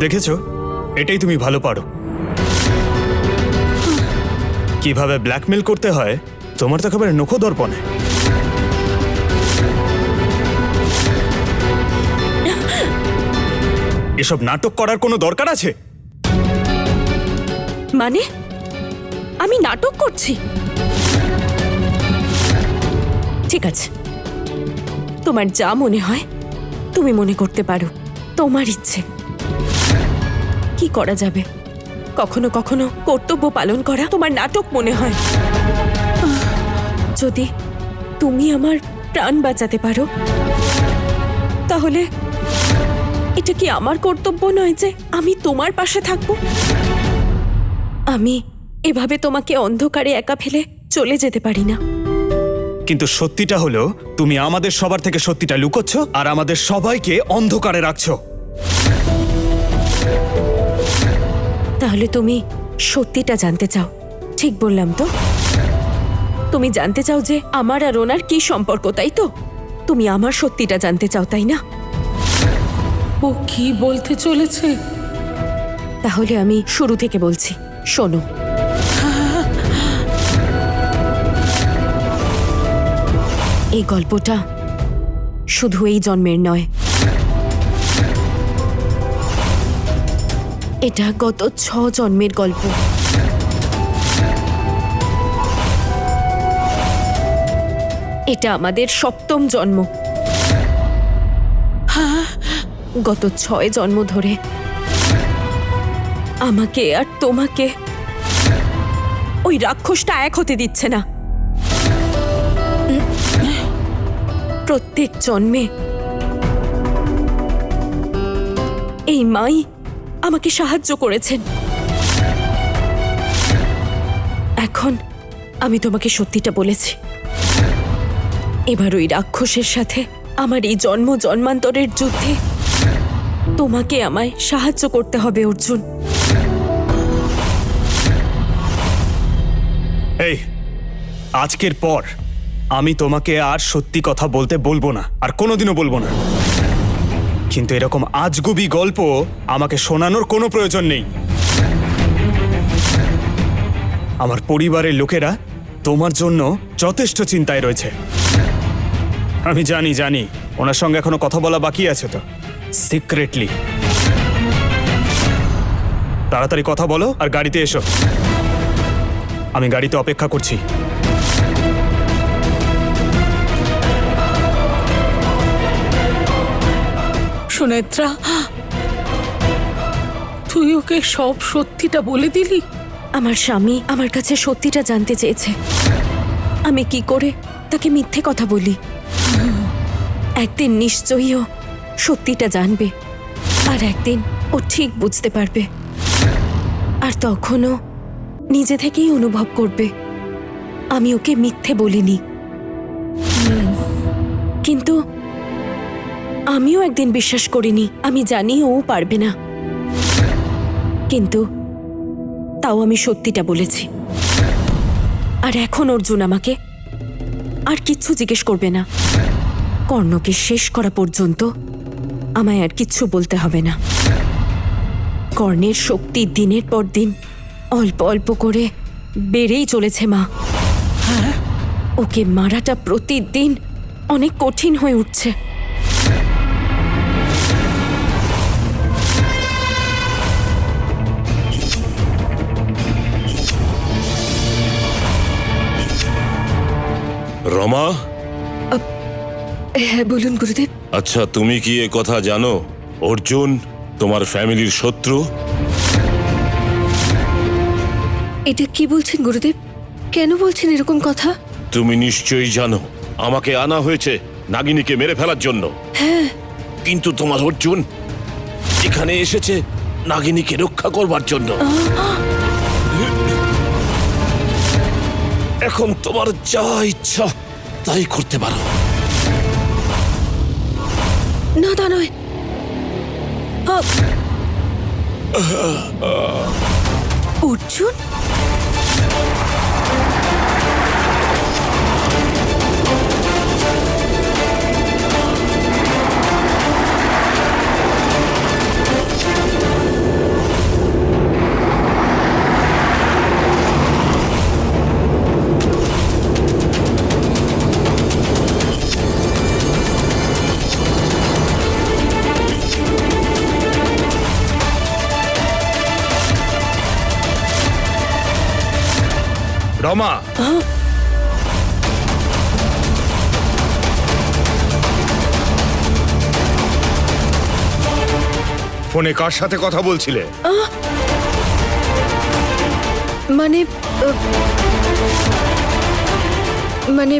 দেখেছো, এটাই তুমি ভালো পারো। কিভাবে ব্ল্যাকমেল করতে হয় তোমার তো একেবারে নখো দর্পণে। এসব নাটক করার কোনো দরকার আছে? মানে আমি নাটক করছি? ঠিক আছে, তোমার যা মনে হয় তুমি মনে করতে পারো, তোমার ইচ্ছে। কি করা যাবে, কখনো কখনো কর্তব্য পালন করা তোমার নাটক মনে হয়। যদি তুমি আমার প্রাণ বাঁচাতে পারো তাহলে এটা কি আমার কর্তব্য নয় যে আমি তোমার পাশে থাকবো? আমি এভাবে তোমাকে অন্ধকারে একা ফেলে চলে যেতে পারি না। কিন্তু সত্যিটা হলো তুমি আমাদের সবার থেকে সত্যিটা লুকোচ্ছ আর আমাদের সবাইকে অন্ধকারে রাখছো। তাহলে তুমি সত্যিটা জানতে চাও, ঠিক বললাম তো? তুমি জানতে চাও যে আমার আর ওনার কি সম্পর্ক, তাই তো? তুমি আমার সত্যিটা জানতে চাও, তাই না? ও কি বলতে চলেছে? তাহলে আমি শুরু থেকে বলছি, শোনো। এই গল্পটা শুধু এই জন্মের নয়, এটা গত 6 জন্মের গল্প। এটা আমাদের 7ম জন্ম। গত 6 জন্ম ধরে আমাকে আর তোমাকে ওই রাক্ষসটা এক হতে দিচ্ছে না। প্রত্যেক জন্মে এই মাই আমাকে সাহায্য করেছেন। এখন আমি তোমাকে সত্যিটা বলেছি। এবার ওই রাক্ষসের সাথে আমার এই জন্ম জন্মান্তরের যুদ্ধে তোমাকে আমায় সাহায্য করতে হবে, অর্জুন। এই, আজকের পর আমি তোমাকে আর সত্যি কথা বলতে বলবো না, আর কোনোদিনও বলবো না। কিন্তু এরকম আজগুবি গল্প আমাকে শোনানোর কোনো প্রয়োজন নেই। আমার পরিবারের লোকেরা তোমার জন্য যথেষ্ট চিন্তায় রয়েছে। আমি জানি ওনার সঙ্গে এখনো কথা বলা বাকি আছে, তো সিক্রেটলি। তাড়াতাড়ি কথা বলো আর গাড়িতে এসো। আমি গাড়িতে অপেক্ষা করছি। সুনেত্রা, তুই ওকে সব সত্যিটা বলে দিলি? আমার স্বামী আমার কাছে সত্যিটা জানতে চেয়েছে। আমি কি করে তাকে মিথ্যে কথা বলি? একদিন নিশ্চয়ই ও সত্যিটা জানবে, আর একদিন ও ঠিক বুঝতে পারবে। আর তখনও নিজে থেকেই অনুভব করবে আমি ওকে মিথ্যে বলিনি। কিন্তু আমিও একদিন বিশ্বাস করিনি। আমি জানি ও পারবে না, কিন্তু তাও আমি সত্যিটা বলেছি। আর এখন অর্জুন আমাকে আর কিচ্ছু জিজ্ঞেস করবে না। কর্ণকে শেষ করা পর্যন্ত আমায় আর কিচ্ছু বলতে হবে না। কর্ণের শক্তি দিনের পর দিন অল্প অল্প করে বেড়েই চলেছে, মা। ওকে মারাটা প্রতিদিন অনেক কঠিন হয়ে উঠছে। রমা, হ্যাঁ বলুন গুরুদেব। আচ্ছা তুমি কি এ কথা জানো অর্জুন তোমার ফ্যামিলির শত্রু? এটা কি বলছেন গুরুদেব? কেন বলছেন এরকম কথা? তুমি নিশ্চয়ই জানো আমাকে আনা হয়েছে নাগিনীকে মেরে ফেলার জন্য। হ্যাঁ, কিন্তু তোমার অর্জুন এখানে এসেছে নাগিনীকে রক্ষা করবার জন্য। এখন তোমার যা ইচ্ছা তাই করতে পারো। না তা নয়। অর্জুন, রমা, ফোনে কার সাথে কথা বলছিলে? মানে মানে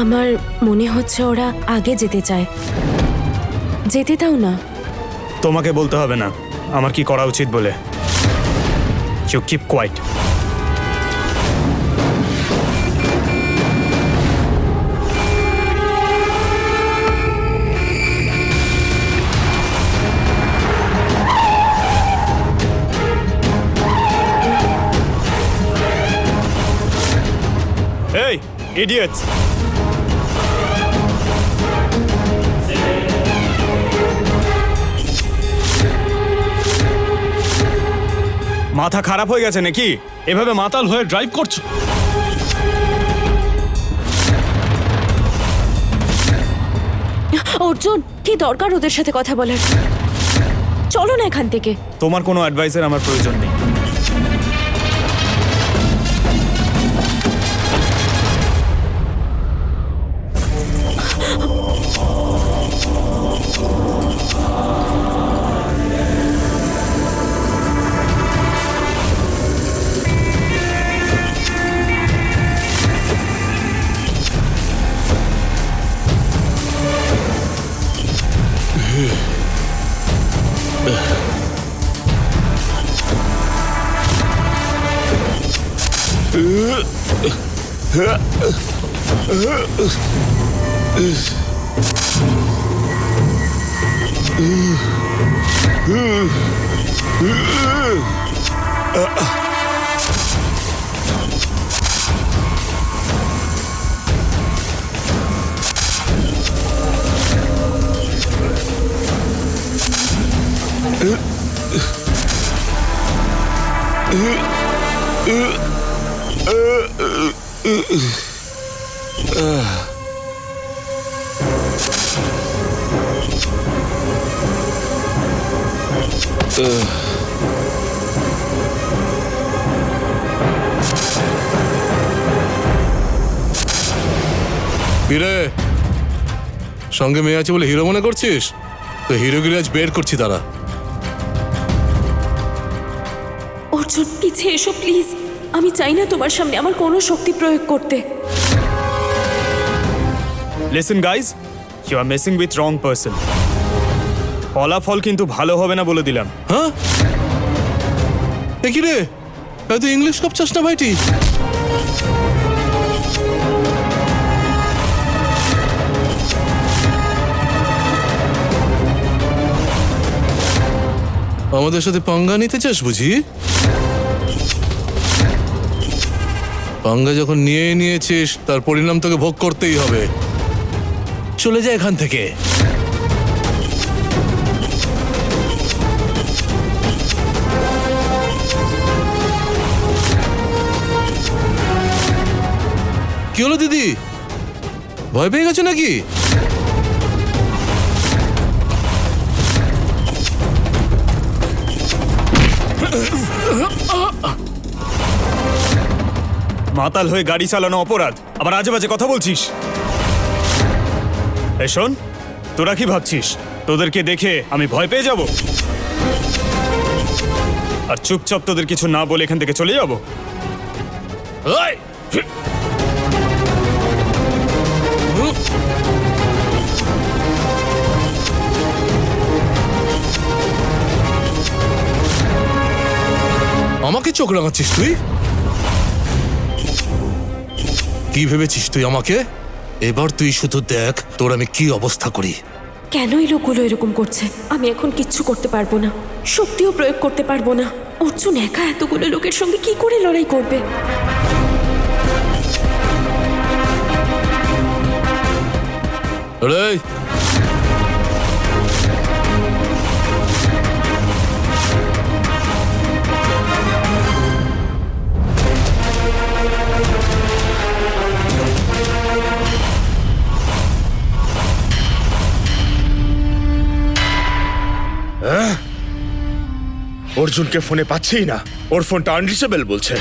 আমার মনে হচ্ছে ওরা আগে যেতে চায়। যেতে দাও না। তোমাকে বলতে হবে না আমার কি করা উচিত বলে। You keep quiet. এই ইডিয়েটস! মাথা খারাপ হয়ে গেছে নাকি? এভাবে মাতাল হয়ে ড্রাইভ করছো? অর্জুন, কি দরকার ওদের সাথে কথা বলার? চলো না এখান থেকে। তোমার কোনো অ্যাডভাইসের আমার প্রয়োজন নেই। হিরে, সঙ্গে মেয়ে আছে বলে হিরো মনে করছিস? তো হিরোগিরি আজ বের করছি তারা। অর্জুন, পিছিয়ে এসো প্লিজ। আমি চাই না তোমার সামনে আমার কোনো শক্তি প্রয়োগ করতে। Listen guys, you are messing with wrong person. ফলাফল কিন্তু ভালো হবে না বলে দিলাম। হ্যাঁ, কি রে, এত ইংলিশ কপচাস না ভাইটি? আমাদের সাথে পাঙ্গা নিতে চাস বুঝি? পাঙ্গা যখন নিয়েছিস তার পরিণাম তোকে ভোগ করতেই হবে। চলে যা এখান থেকে। কি হলো দিদি, ভয় পেয়ে গেছো নাকি? মাতাল হয়ে গাড়ি চালানো অপরাধ, আবার আজে বাজে কথা বলছিস। এই শোন, তোরা কি ভাবছিস তোদেরকে দেখে আমি ভয় পেয়ে যাব? আর চুপচাপ তোদের কিছু না বলে এখান থেকে চলে যাব? এই! আমাকে চোখ রাঙাচ্ছিস তুই? কি ভেবেছিস তুই আমাকে? এবার তুই শুধু দেখ তোর আমি কি অবস্থা করি। কেন এই লোকগুলো এরকম করছে? আমি এখন কিচ্ছু করতে পারবো না, শক্তিও প্রয়োগ করতে পারবো না। অর্জুন একা এতগুলো লোকের সঙ্গে কি করে লড়াই করবে? রে, অর্জুনকে ফোনে পাচ্ছেই না, ওর ফোনটা আনরিচেবল বলছে।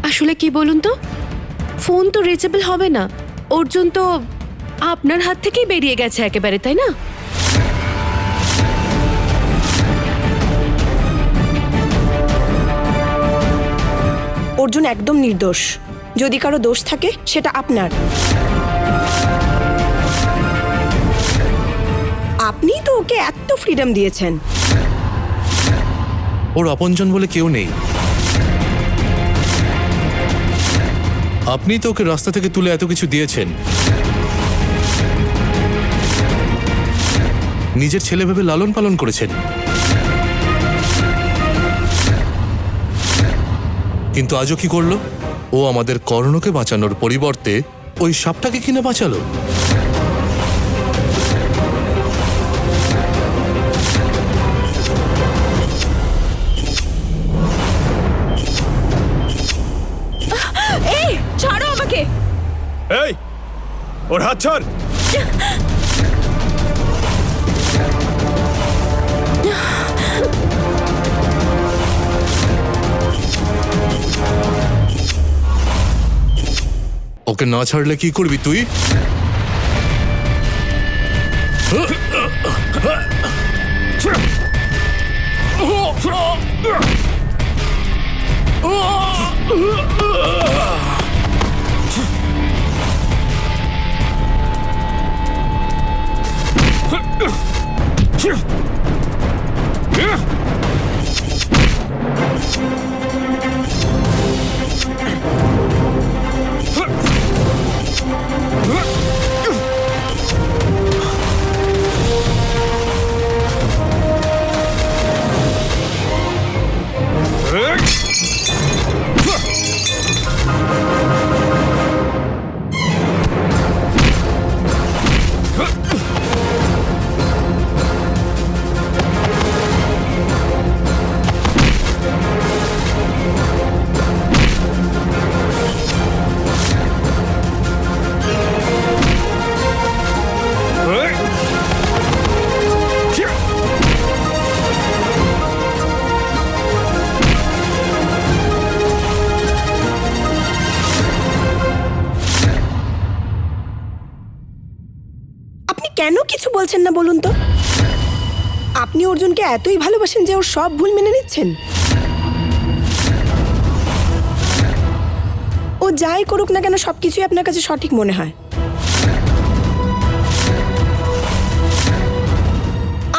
আসলে কি বলুন তো, ফোন তো রিচেবল হবে না। অর্জুন তো আপনার হাত থেকেই বেরিয়ে গেছে একেবারে, তাই না? অর্জুন একদম নির্দোষ। যদি কারো দোষ থাকে সেটা আপনার। আপনি তো ওকে এত ফ্রিডম দিয়েছেন। ওর আপনজন বলে কেউ নেই। আপনি তো ওকে রাস্তা থেকে তুলে এত কিছু দিয়েছেন, নিজের ছেলে ভেবে লালন পালন করেছেন। কিন্তু আজও কি করলো? ও আমাদের কর্ণকে বাঁচানোর পরিবর্তে ওই সাপটাকে কিনে বাঁচালো। এই ছাড়ো আমাকে! এই, ওর হাত ছাড়! ওকে না ছাড়লে কি করবি তুই? কেন কিছু বলছেন না বলুন তো? আপনি অর্জুনকে এতই ভালোবাসেন যে ওর সব ভুল মেনে নিচ্ছেন? ও যাই করুক না কেন সবকিছুই আপনার কাছে সঠিক মনে হয়।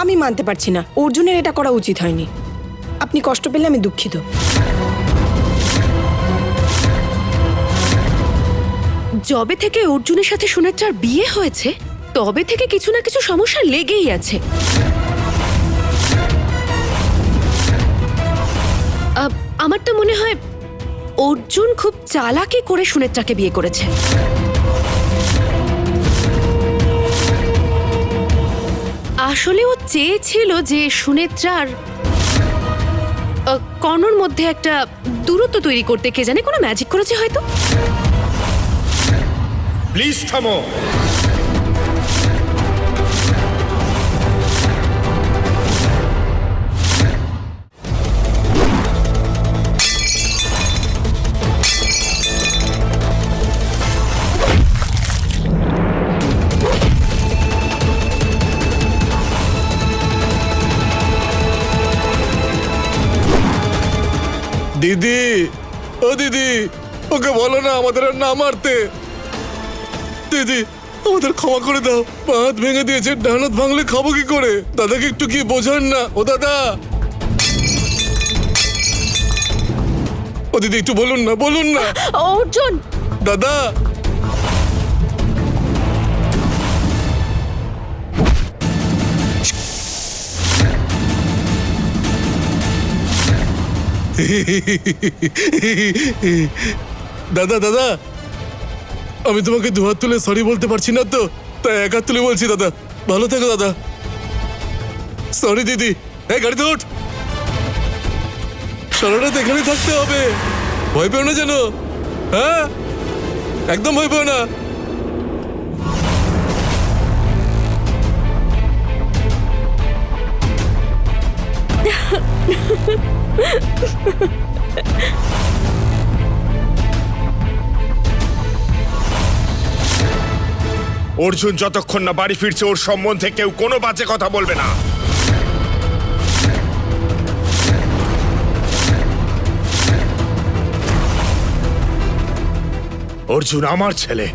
আমি মানতে পারছি না, অর্জুনের এটা করা উচিত হয়নি। আপনি কষ্ট পেলে আমি দুঃখিত। যবে থেকে অর্জুনের সাথে সুনেত্রার বিয়ে হয়েছে তবে থেকে কিছু না কিছু সমস্যা লেগেই আছে। আমার তো মনে হয় অর্জুন খুব চালাকি করে সুনেত্রাকে বিয়ে করেছে। আসলে ও চেয়েছিল যে সুনেত্রার কর্ণর মধ্যে একটা দূরত্ব তৈরি করতে কে জানে কোনো ম্যাজিক করেছে হয়তো। প্লিজ থামো। দিদি, ও দিদি, ওকে বলো না আমাদের আর না মারতে। দিদি, আমাদের ক্ষমা করে দাও। পা হাত ভেঙে দিয়েছে, ডান হাত ভাঙলে খাবো কি করে? দাদাকে একটু কি বোঝান না? ও দাদা, ও দিদি একটু বলুন না, বলুন না। অর্জুন, দাদা, দাদা দাদা, আমি তোমাকে দুহাত তুলে সরি বলতে পারছি না তো, তাই এক হাত তুলে বলছি। দাদা ভালো থেকো দাদা। সরি দিদি। এই গাড়িতে ওঠ, সারা রাত এখানেই থাকতে হবে। ভয় পেও না যেন, হ্যাঁ? একদম ভয় পেও না। অর্জুন যতক্ষণ না বাড়ি ফিরছে ওর সম্বন্ধে কেউ কোনো বাজে কথা বলবে না। অর্জুন আমার ছেলে।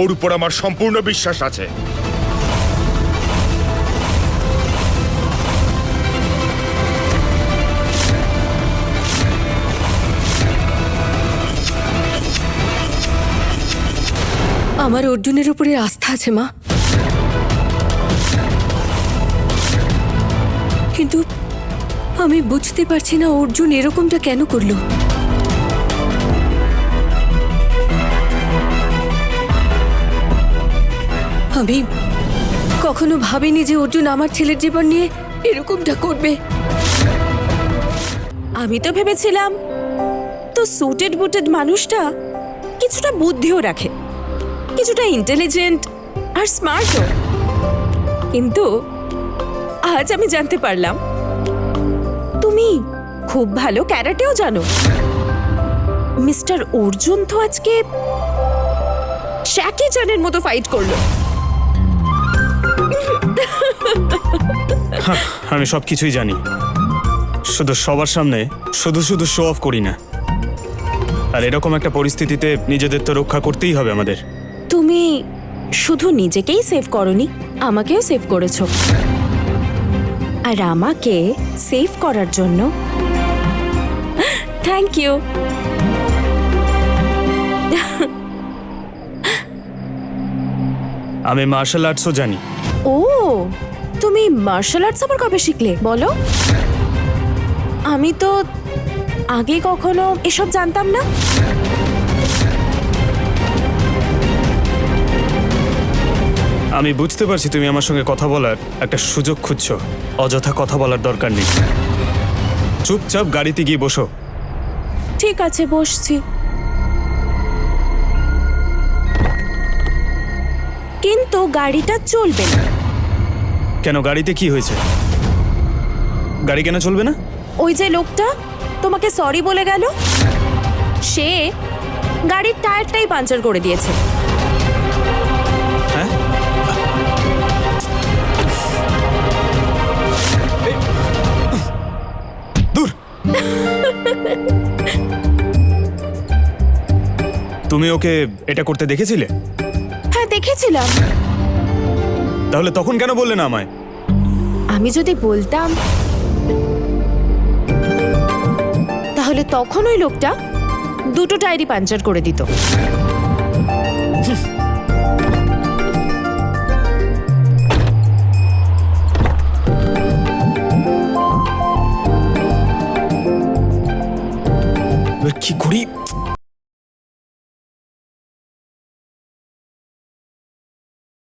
ওর উপর আমার সম্পূর্ণ বিশ্বাস আছে। আমার অর্জুনের উপরে আস্থা আছে মা, কিন্তু আমি বুঝতে পারছি না অর্জুন এরকমটা কেন করলো। আমি কখনো ভাবিনি যে অর্জুন আমার ছেলের জীবন নিয়ে এরকমটা করবে। আমি তো ভেবেছিলাম তো সুটেড বুটেড মানুষটা কিছুটা বুদ্ধিও রাখে, কিছুটা ইন্টেলিজেন্ট আর স্মার্টও, কিন্তু আজ আমি জানতে পারলাম তুমি খুব ভালো ক্যারাটেও জানো। মিস্টার অর্জুন তো আজকে শ্যাকি চানের মতো ফাইট করলো। আমি সব কিছুই জানি, শুধু সবার সামনে শুধু শুধু শো অফ করি না। আর এরকম একটা পরিস্থিতিতে নিজেদের তো রক্ষা করতেই হবে আমাদের। তুমি শুধু নিজেকেই সেভ করনি, আমাকেও সেভ করেছো। আর আমাকে সেভ করার জন্য থ্যাংক ইউ। আমি মার্শাল আর্টসও জানি। ও, তুমি মার্শাল আর্টস আবার কবে শিখলে বলো? আমি তো আগে কখনো এসব জানতাম না। আমি বুঝতে পারছি তুমি আমার সঙ্গে কথা বলার একটা সুযোগ খুঁজছো। অযথা কথা বলার দরকার নেই, চুপচাপ গাড়িতে গিয়ে বসো। ঠিক আছে, বসছি। কিন্তু গাড়িটা চলবে না। কেন, গাড়িতে কি হয়েছে? গাড়ি কেন চলবে না? ওই যে লোকটা তোমাকে সরি বলে গেল, সে গাড়ির টায়ারটাই পাঞ্চার করে দিয়েছে। হ্যাঁ, দূর। তুমি ওকে এটা করতে দেখেছিলে? হ্যাঁ, দেখেছিলাম। তাহলে তখন কেন বললে না আমায়? আমি যদি বলতাম তাহলে তখন ওই লোকটা দুটো টায়ারই পাঞ্চার করে দিত।